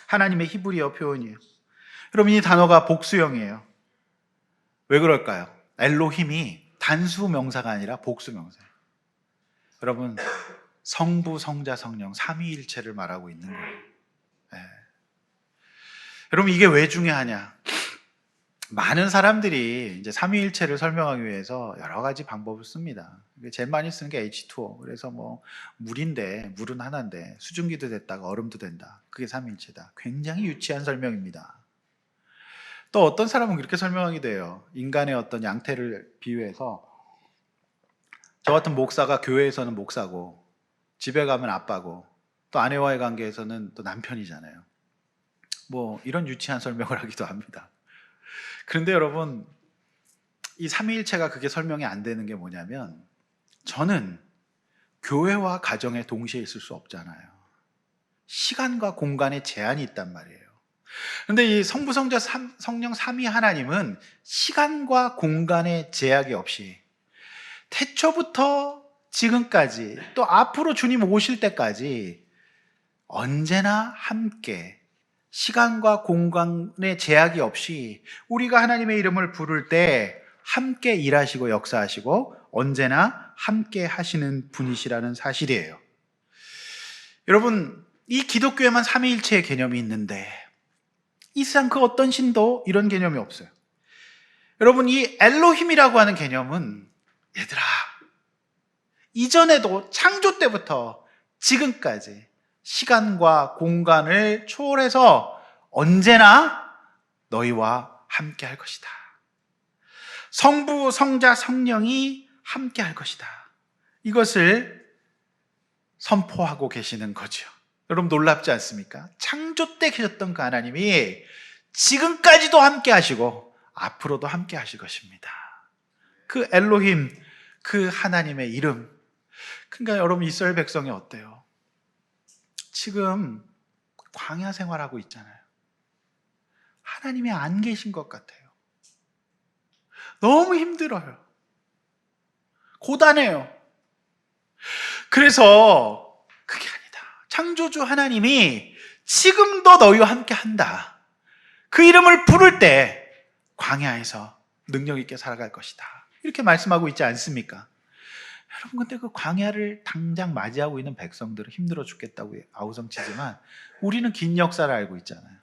하나님의 히브리어 표현이에요. 여러분, 이 단어가 복수형이에요. 왜 그럴까요? 엘로힘이 단수 명사가 아니라 복수 명사예요. 여러분, 성부, 성자, 성령 삼위일체를 말하고 있는 거예요. 네. 여러분, 이게 왜 중요하냐? 많은 사람들이 이제 삼위일체를 설명하기 위해서 여러 가지 방법을 씁니다. 제일 많이 쓰는 게 H2O. 그래서 뭐 물인데, 물은 하나인데 수증기도 됐다가 얼음도 된다. 그게 삼위일체다. 굉장히 유치한 설명입니다. 또 어떤 사람은 그렇게 설명하게 돼요. 인간의 어떤 양태를 비유해서, 저 같은 목사가 교회에서는 목사고 집에 가면 아빠고 또 아내와의 관계에서는 또 남편이잖아요. 뭐 이런 유치한 설명을 하기도 합니다. 그런데 여러분, 이 삼위일체가 그게 설명이 안 되는 게 뭐냐면, 저는 교회와 가정에 동시에 있을 수 없잖아요. 시간과 공간에 제한이 있단 말이에요. 그런데 이 성부, 성자, 성령 삼위 하나님은 시간과 공간에 제약이 없이 태초부터 지금까지 또 앞으로 주님 오실 때까지 언제나 함께, 시간과 공간의 제약이 없이 우리가 하나님의 이름을 부를 때 함께 일하시고 역사하시고 언제나 함께 하시는 분이시라는 사실이에요. 여러분, 이 기독교에만 삼위일체의 개념이 있는데 이 세상 그 어떤 신도 이런 개념이 없어요. 여러분, 이 엘로힘이라고 하는 개념은, 얘들아, 이전에도 창조 때부터 지금까지 시간과 공간을 초월해서 언제나 너희와 함께 할 것이다. 성부, 성자, 성령이 함께 할 것이다. 이것을 선포하고 계시는 거죠. 여러분 놀랍지 않습니까? 창조 때 계셨던 그 하나님이 지금까지도 함께 하시고 앞으로도 함께 하실 것입니다. 그 엘로힘, 그 하나님의 이름. 그러니까 여러분 이스라엘 백성이 어때요? 지금 광야 생활하고 있잖아요. 하나님이 안 계신 것 같아요. 너무 힘들어요. 고단해요. 그래서 그게 아니다. 창조주 하나님이 지금도 너희와 함께 한다. 그 이름을 부를 때 광야에서 능력 있게 살아갈 것이다. 이렇게 말씀하고 있지 않습니까? 여러분 근데 그 광야를 당장 맞이하고 있는 백성들은 힘들어 죽겠다고 아우성치지만 우리는 긴 역사를 알고 있잖아요.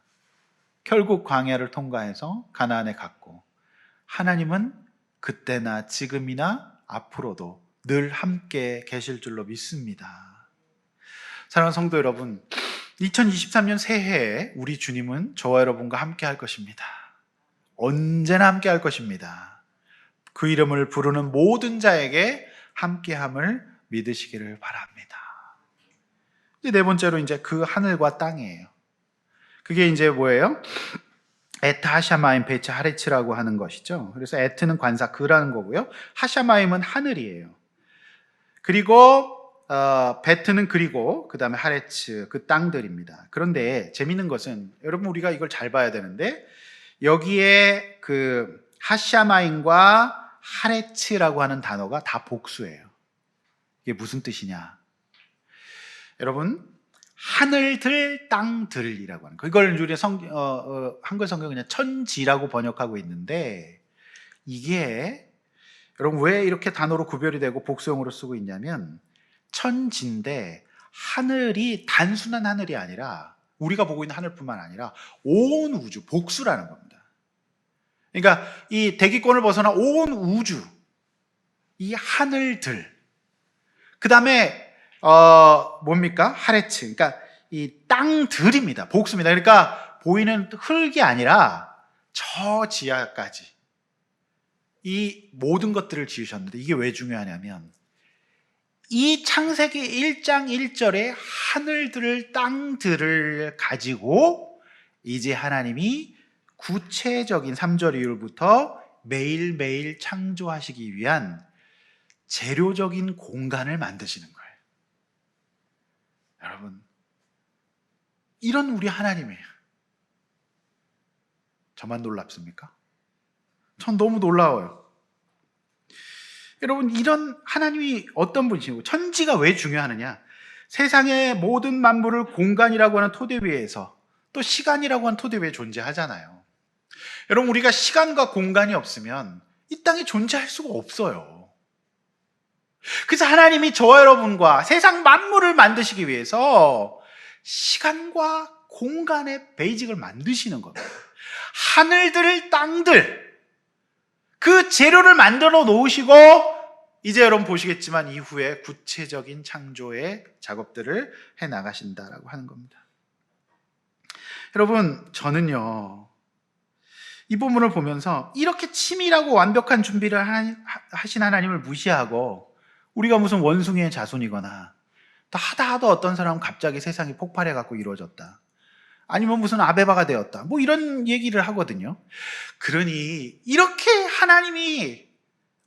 결국 광야를 통과해서 가나안에 갔고 하나님은 그때나 지금이나 앞으로도 늘 함께 계실 줄로 믿습니다. 사랑하는 성도 여러분, 2023년 새해에 우리 주님은 저와 여러분과 함께 할 것입니다. 언제나 함께 할 것입니다. 그 이름을 부르는 모든 자에게 함께함을 믿으시기를 바랍니다. 네 번째로 이제 그 하늘과 땅이에요. 그게 이제 뭐예요? 에트 하샤마임 베츠 하레츠라고 하는 것이죠. 그래서 에트는 관사 그라는 거고요. 하샤마임은 하늘이에요. 그리고 베트는 그리고 그 다음에 하레츠 그 땅들입니다. 그런데 재밌는 것은 여러분 우리가 이걸 잘 봐야 되는데 여기에 그 하샤마임과 하레츠라고 하는 단어가 다 복수예요. 이게 무슨 뜻이냐? 여러분 하늘들 땅들이라고 하는 거. 이걸 우리 한글 성경 그냥 천지라고 번역하고 있는데 이게 여러분 왜 이렇게 단어로 구별이 되고 복수형으로 쓰고 있냐면 천지인데 하늘이 단순한 하늘이 아니라 우리가 보고 있는 하늘뿐만 아니라 온 우주, 복수라는 겁니다. 그러니까 이 대기권을 벗어나 온 우주, 이 하늘들, 그 다음에 뭡니까? 하레츠, 그러니까 이 땅들입니다. 복수입니다. 그러니까 보이는 흙이 아니라 저 지하까지 이 모든 것들을 지으셨는데 이게 왜 중요하냐면 이 창세기 1장 1절에 하늘들을 땅들을 가지고 이제 하나님이 구체적인 3절 이후부터 매일매일 창조하시기 위한 재료적인 공간을 만드시는 거예요. 여러분 이런 우리 하나님이에요. 저만 놀랍습니까? 전 너무 놀라워요. 여러분 이런 하나님이 어떤 분이시고 천지가 왜 중요하느냐? 세상의 모든 만물을 공간이라고 하는 토대 위에서 또 시간이라고 하는 토대 위에 존재하잖아요. 여러분 우리가 시간과 공간이 없으면 이 땅에 존재할 수가 없어요. 그래서 하나님이 저와 여러분과 세상 만물을 만드시기 위해서 시간과 공간의 베이직을 만드시는 겁니다. 하늘들, 땅들 그 재료를 만들어 놓으시고 이제 여러분 보시겠지만 이후에 구체적인 창조의 작업들을 해 나가신다라고 하는 겁니다. 여러분 저는요 이 부분을 보면서 이렇게 치밀하고 완벽한 준비를 하신 하나님을 무시하고 우리가 무슨 원숭이의 자손이거나 또 하다 어떤 사람은 갑자기 세상이 폭발해갖고 이루어졌다. 아니면 무슨 아베바가 되었다. 뭐 이런 얘기를 하거든요. 그러니 이렇게 하나님이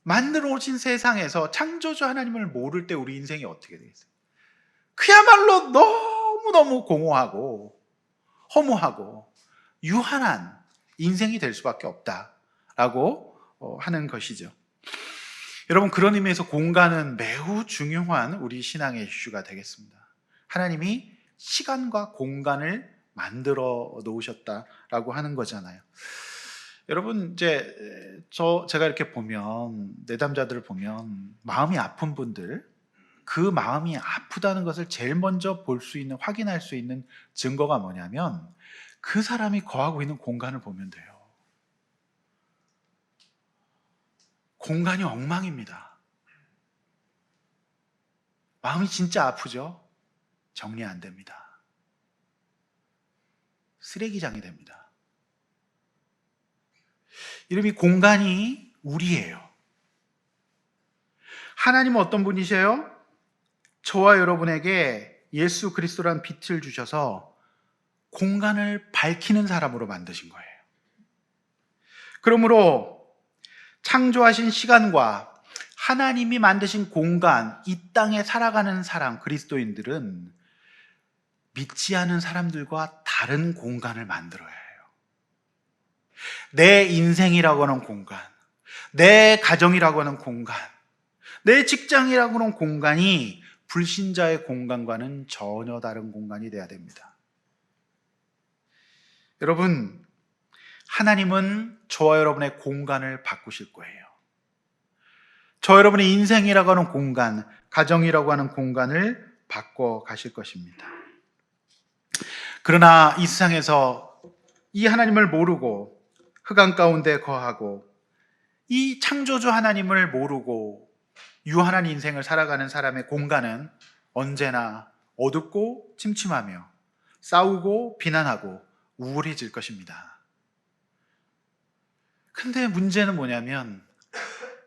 만들어 오신 세상에서 창조주 하나님을 모를 때 우리 인생이 어떻게 되겠어요? 그야말로 너무너무 공허하고 허무하고 유한한 인생이 될 수밖에 없다라고 하는 것이죠. 여러분 그런 의미에서 공간은 매우 중요한 우리 신앙의 이슈가 되겠습니다. 하나님이 시간과 공간을 만들어 놓으셨다라고 하는 거잖아요. 여러분 이제 제가 이렇게 보면 내담자들을 보면 마음이 아픈 분들 그 마음이 아프다는 것을 제일 먼저 볼 수 있는 확인할 수 있는 증거가 뭐냐면 그 사람이 거하고 있는 공간을 보면 돼요. 공간이 엉망입니다. 마음이 진짜 아프죠? 정리 안 됩니다. 쓰레기장이 됩니다. 이름이 공간이 우리예요. 하나님은 어떤 분이세요? 저와 여러분에게 예수 그리스도라는 빛을 주셔서 공간을 밝히는 사람으로 만드신 거예요. 그러므로 창조하신 시간과 하나님이 만드신 공간, 이 땅에 살아가는 사람, 그리스도인들은 믿지 않은 사람들과 다른 공간을 만들어야 해요. 내 인생이라고 하는 공간, 내 가정이라고 하는 공간, 내 직장이라고 하는 공간이 불신자의 공간과는 전혀 다른 공간이 돼야 됩니다. 여러분, 하나님은 저와 여러분의 공간을 바꾸실 거예요. 저 여러분의 인생이라고 하는 공간, 가정이라고 하는 공간을 바꿔 가실 것입니다. 그러나 이 세상에서 이 하나님을 모르고 흑암 가운데 거하고 이 창조주 하나님을 모르고 유한한 인생을 살아가는 사람의 공간은 언제나 어둡고 침침하며 싸우고 비난하고 우울해질 것입니다. 근데 문제는 뭐냐면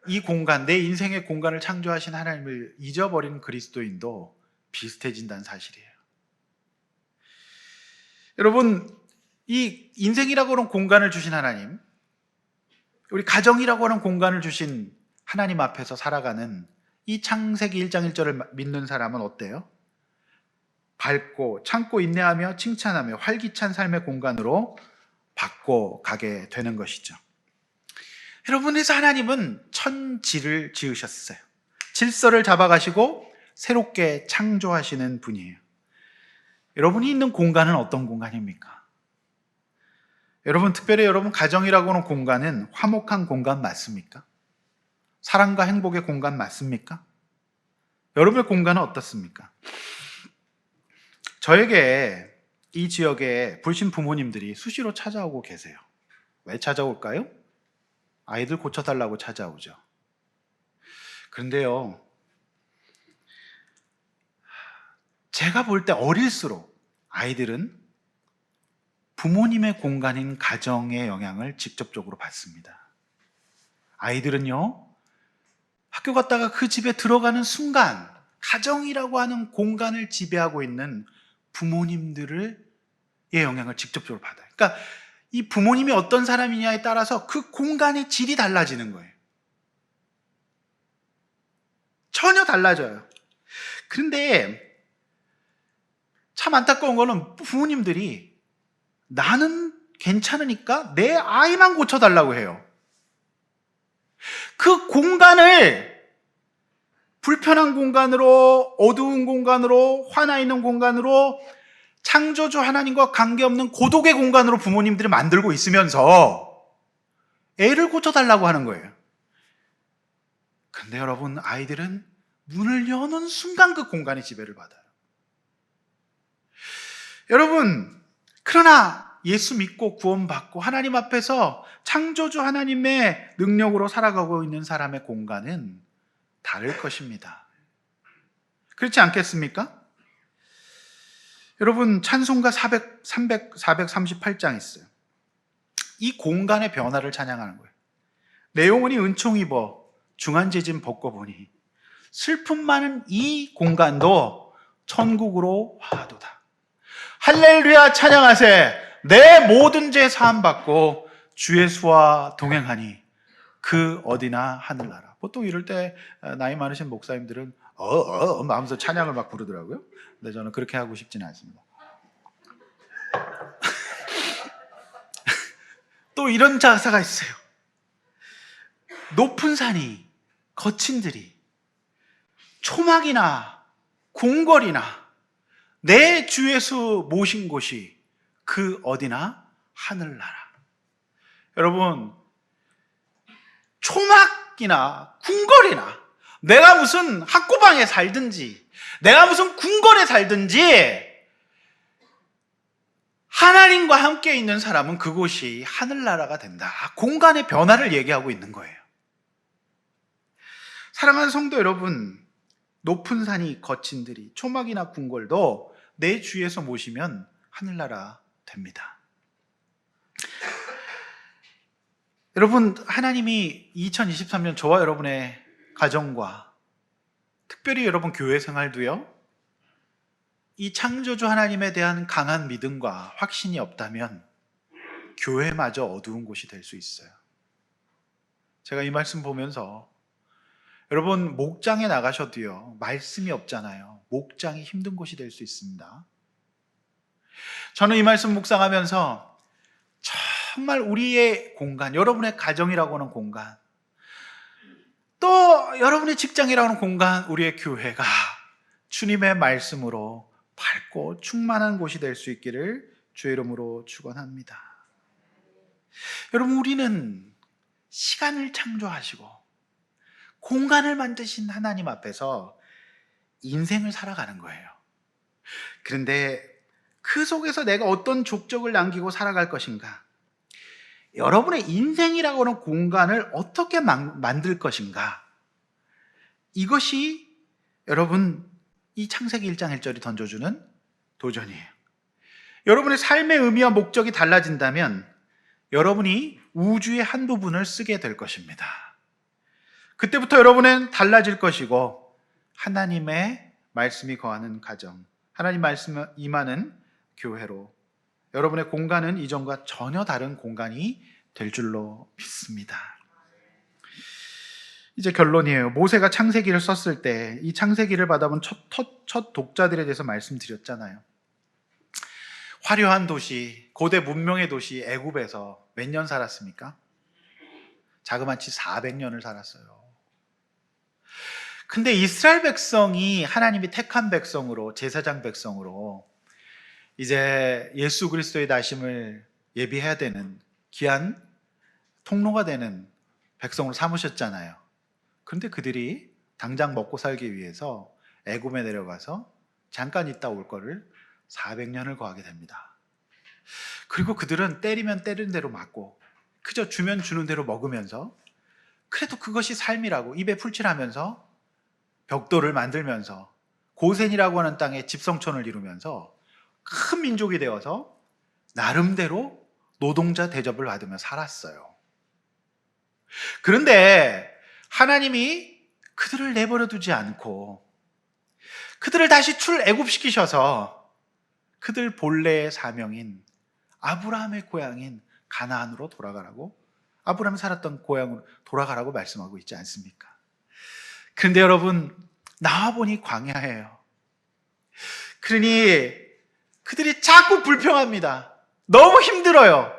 이 공간, 내 인생의 공간을 창조하신 하나님을 잊어버린 그리스도인도 비슷해진다는 사실이에요. 여러분, 이 인생이라고 하는 공간을 주신 하나님, 우리 가정이라고 하는 공간을 주신 하나님 앞에서 살아가는 이 창세기 1장 1절을 믿는 사람은 어때요? 밝고 참고 인내하며 칭찬하며 활기찬 삶의 공간으로 바꿔가게 되는 것이죠. 여러분, 그래서 하나님은 천지를 지으셨어요. 질서를 잡아가시고 새롭게 창조하시는 분이에요. 여러분이 있는 공간은 어떤 공간입니까? 여러분, 특별히 여러분 가정이라고 하는 공간은 화목한 공간 맞습니까? 사랑과 행복의 공간 맞습니까? 여러분의 공간은 어떻습니까? 저에게 이 지역에 불신 부모님들이 수시로 찾아오고 계세요. 왜 찾아올까요? 아이들 고쳐달라고 찾아오죠. 그런데요, 제가 볼 때 어릴수록 아이들은 부모님의 공간인 가정의 영향을 직접적으로 받습니다. 아이들은요, 학교 갔다가 그 집에 들어가는 순간 가정이라고 하는 공간을 지배하고 있는 부모님들의 영향을 직접적으로 받아요. 그러니까 이 부모님이 어떤 사람이냐에 따라서 그 공간의 질이 달라지는 거예요. 전혀 달라져요. 그런데 참 안타까운 거는 부모님들이 나는 괜찮으니까 내 아이만 고쳐달라고 해요. 그 공간을 불편한 공간으로, 어두운 공간으로, 화나 있는 공간으로, 창조주 하나님과 관계없는 고독의 공간으로 부모님들이 만들고 있으면서 애를 고쳐달라고 하는 거예요. 근데 여러분, 아이들은 문을 여는 순간 그 공간이 지배를 받아요. 여러분, 그러나 예수 믿고 구원받고 하나님 앞에서 창조주 하나님의 능력으로 살아가고 있는 사람의 공간은 다를 것입니다. 그렇지 않겠습니까? 여러분, 찬송가 438장 있어요. 이 공간의 변화를 찬양하는 거예요. 내용은 은총 입어 중한제진 벗고 보니 슬픔 많은 이 공간도 천국으로 화도다. 할렐루야 찬양하세. 내 모든 죄 사함 받고 주 예수와 동행하니 그 어디나 하늘나라. 보통 이럴 때 나이 많으신 목사님들은 하면서 찬양을 막 부르더라고요. 근데 저는 그렇게 하고 싶지는 않습니다. 또 이런 가사가 있어요. 높은 산이, 거친 들이, 초막이나 궁궐이나 내 주 예수 모신 곳이 그 어디나 하늘나라. 여러분, 초막이나 궁궐이나 내가 무슨 학고방에 살든지 내가 무슨 궁궐에 살든지 하나님과 함께 있는 사람은 그곳이 하늘나라가 된다. 공간의 변화를 얘기하고 있는 거예요. 사랑하는 성도 여러분, 높은 산이 거친 들이 초막이나 궁궐도 내 주에서 모시면 하늘나라 됩니다. 여러분, 하나님이 2023년 저와 여러분의 가정과 특별히 여러분 교회 생활도요, 이 창조주 하나님에 대한 강한 믿음과 확신이 없다면 교회마저 어두운 곳이 될 수 있어요. 제가 이 말씀 보면서 여러분, 목장에 나가셔도요, 말씀이 없잖아요. 목장이 힘든 곳이 될 수 있습니다. 저는 이 말씀 묵상하면서 정말 우리의 공간, 여러분의 가정이라고 하는 공간, 또 여러분의 직장이라고 하는 공간, 우리의 교회가 주님의 말씀으로 밝고 충만한 곳이 될 수 있기를 주의 이름으로 축원합니다. 여러분, 우리는 시간을 창조하시고 공간을 만드신 하나님 앞에서 인생을 살아가는 거예요. 그런데 그 속에서 내가 어떤 족적을 남기고 살아갈 것인가? 여러분의 인생이라고 하는 공간을 어떻게 만들 것인가? 이것이 여러분 이 창세기 1장 1절이 던져주는 도전이에요. 여러분의 삶의 의미와 목적이 달라진다면 여러분이 우주의 한 부분을 쓰게 될 것입니다. 그때부터 여러분은 달라질 것이고 하나님의 말씀이 거하는 가정, 하나님 말씀이 임하는 교회로 여러분의 공간은 이전과 전혀 다른 공간이 될 줄로 믿습니다. 이제 결론이에요. 모세가 창세기를 썼을 때 이 창세기를 받아본 첫 독자들에 대해서 말씀드렸잖아요. 화려한 도시, 고대 문명의 도시 애굽에서 몇 년 살았습니까? 자그마치 400년을 살았어요. 근데 이스라엘 백성이 하나님이 택한 백성으로, 제사장 백성으로 이제 예수 그리스도의 나심을 예비해야 되는 귀한 통로가 되는 백성으로 삼으셨잖아요. 그런데 그들이 당장 먹고 살기 위해서 애굽에 내려가서 잠깐 있다 올 거를 400년을 거하게 됩니다. 그리고 그들은 때리면 때리는 대로 맞고 그저 주면 주는 대로 먹으면서 그래도 그것이 삶이라고 입에 풀칠하면서 벽돌을 만들면서 고센이라고 하는 땅에 집성촌을 이루면서 큰 민족이 되어서 나름대로 노동자 대접을 받으며 살았어요. 그런데 하나님이 그들을 내버려 두지 않고 그들을 다시 출애굽시키셔서 그들 본래의 사명인 아브라함의 고향인 가나안으로 돌아가라고, 아브라함이 살았던 고향으로 돌아가라고 말씀하고 있지 않습니까? 그런데 여러분, 나와보니 광야예요. 그러니 그들이 자꾸 불평합니다. 너무 힘들어요.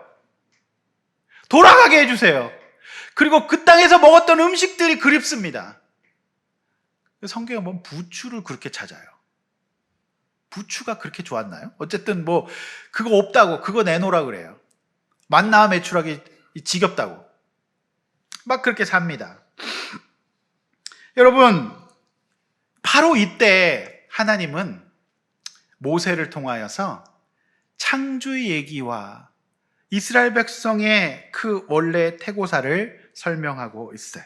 돌아가게 해주세요. 그리고 그 땅에서 먹었던 음식들이 그립습니다. 성경에 보면 부추를 그렇게 찾아요. 부추가 그렇게 좋았나요? 어쨌든 뭐 그거 없다고 그거 내놓으라 그래요. 만나 매출하기 지겹다고 막 그렇게 삽니다. 여러분, 바로 이때 하나님은 모세를 통하여서 창조의 얘기와 이스라엘 백성의 그 원래 태고사를 설명하고 있어요.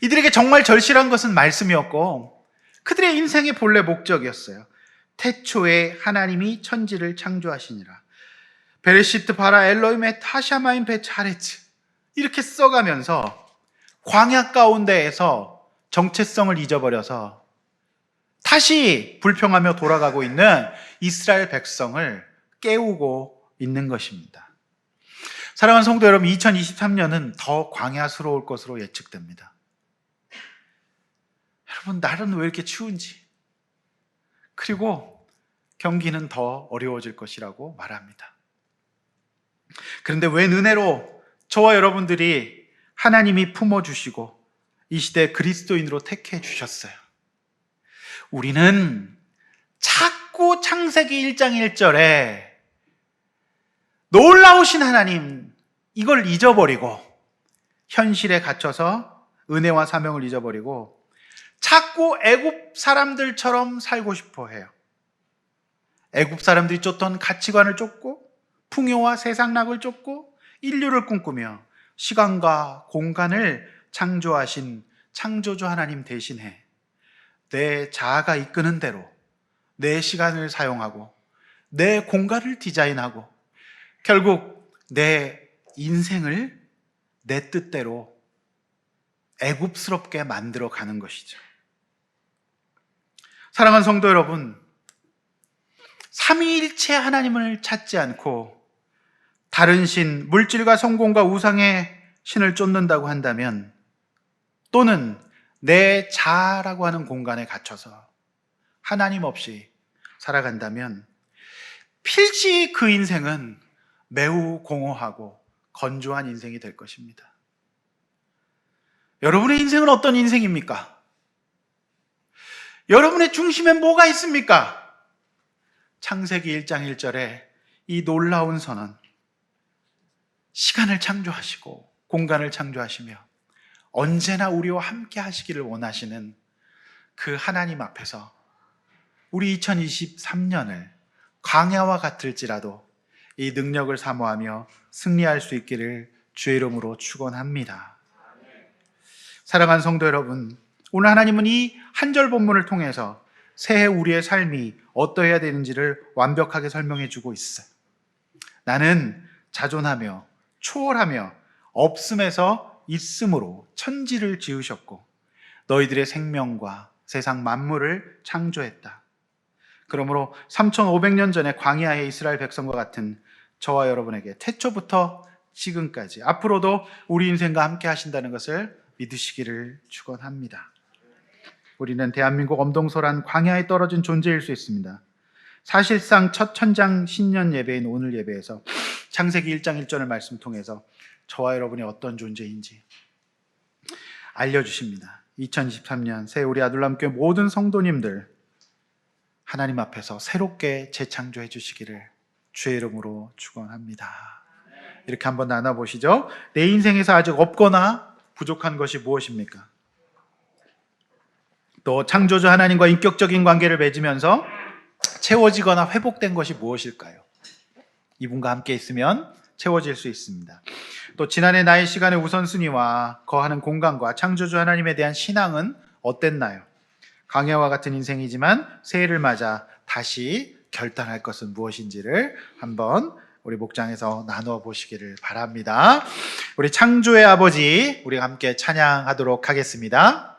이들에게 정말 절실한 것은 말씀이었고 그들의 인생의 본래 목적이었어요. 태초에 하나님이 천지를 창조하시니라. 베레시트 바라 엘로힘의 타샤마임 베차레츠, 이렇게 써가면서 광야 가운데에서 정체성을 잊어버려서 다시 불평하며 돌아가고 있는 이스라엘 백성을 깨우고 있는 것입니다. 사랑하는 성도 여러분, 2023년은 더 광야스러울 것으로 예측됩니다. 여러분, 날은 왜 이렇게 추운지, 그리고 경기는 더 어려워질 것이라고 말합니다. 그런데 웬 은혜로 저와 여러분들이 하나님이 품어주시고 이 시대 그리스도인으로 택해 주셨어요. 우리는 자꾸 창세기 1장 1절에 놀라우신 하나님, 이걸 잊어버리고 현실에 갇혀서 은혜와 사명을 잊어버리고 자꾸 애굽 사람들처럼 살고 싶어 해요. 애굽 사람들이 쫓던 가치관을 쫓고 풍요와 세상락을 쫓고 인류를 꿈꾸며 시간과 공간을 창조하신 창조주 하나님 대신에 내 자아가 이끄는 대로 내 시간을 사용하고 내 공간을 디자인하고 결국 내 인생을 내 뜻대로 애굽스럽게 만들어 가는 것이죠. 사랑하는 성도 여러분, 삼위일체 하나님을 찾지 않고 다른 신, 물질과 성공과 우상의 신을 쫓는다고 한다면, 또는 내 자아라고 하는 공간에 갇혀서 하나님 없이 살아간다면 필시 그 인생은 매우 공허하고 건조한 인생이 될 것입니다. 여러분의 인생은 어떤 인생입니까? 여러분의 중심에 뭐가 있습니까? 창세기 1장 1절에 이 놀라운 선언, 시간을 창조하시고 공간을 창조하시며 언제나 우리와 함께 하시기를 원하시는 그 하나님 앞에서 우리 2023년을 광야와 같을지라도 이 능력을 사모하며 승리할 수 있기를 주의 이름으로 축원합니다. 사랑하는 성도 여러분, 오늘 하나님은 이 한 절 본문을 통해서 새해 우리의 삶이 어떠해야 되는지를 완벽하게 설명해 주고 있어요. 나는 자존하며 초월하며 없음에서 있음으로 천지를 지으셨고 너희들의 생명과 세상 만물을 창조했다. 그러므로 3500년 전에 광야의 이스라엘 백성과 같은 저와 여러분에게 태초부터 지금까지 앞으로도 우리 인생과 함께 하신다는 것을 믿으시기를 축원합니다. 우리는 대한민국 엄동설한 광야에 떨어진 존재일 수 있습니다. 사실상 첫 천장 신년 예배인 오늘 예배에서 창세기 1장 1절의 말씀 통해서 저와 여러분이 어떤 존재인지 알려주십니다. 2023년 새 우리 아둘람교회 모든 성도님들 하나님 앞에서 새롭게 재창조해 주시기를 주의 이름으로 축원합니다. 이렇게 한번 나눠보시죠. 내 인생에서 아직 없거나 부족한 것이 무엇입니까? 또 창조주 하나님과 인격적인 관계를 맺으면서 채워지거나 회복된 것이 무엇일까요? 이분과 함께 있으면 채워질 수 있습니다. 또 지난해 나의 시간의 우선순위와 거하는 공간과 창조주 하나님에 대한 신앙은 어땠나요? 광야와 같은 인생이지만 새해를 맞아 다시 결단할 것은 무엇인지를 한번 우리 목장에서 나누어 보시기를 바랍니다. 우리 창조의 아버지, 우리가 함께 찬양하도록 하겠습니다.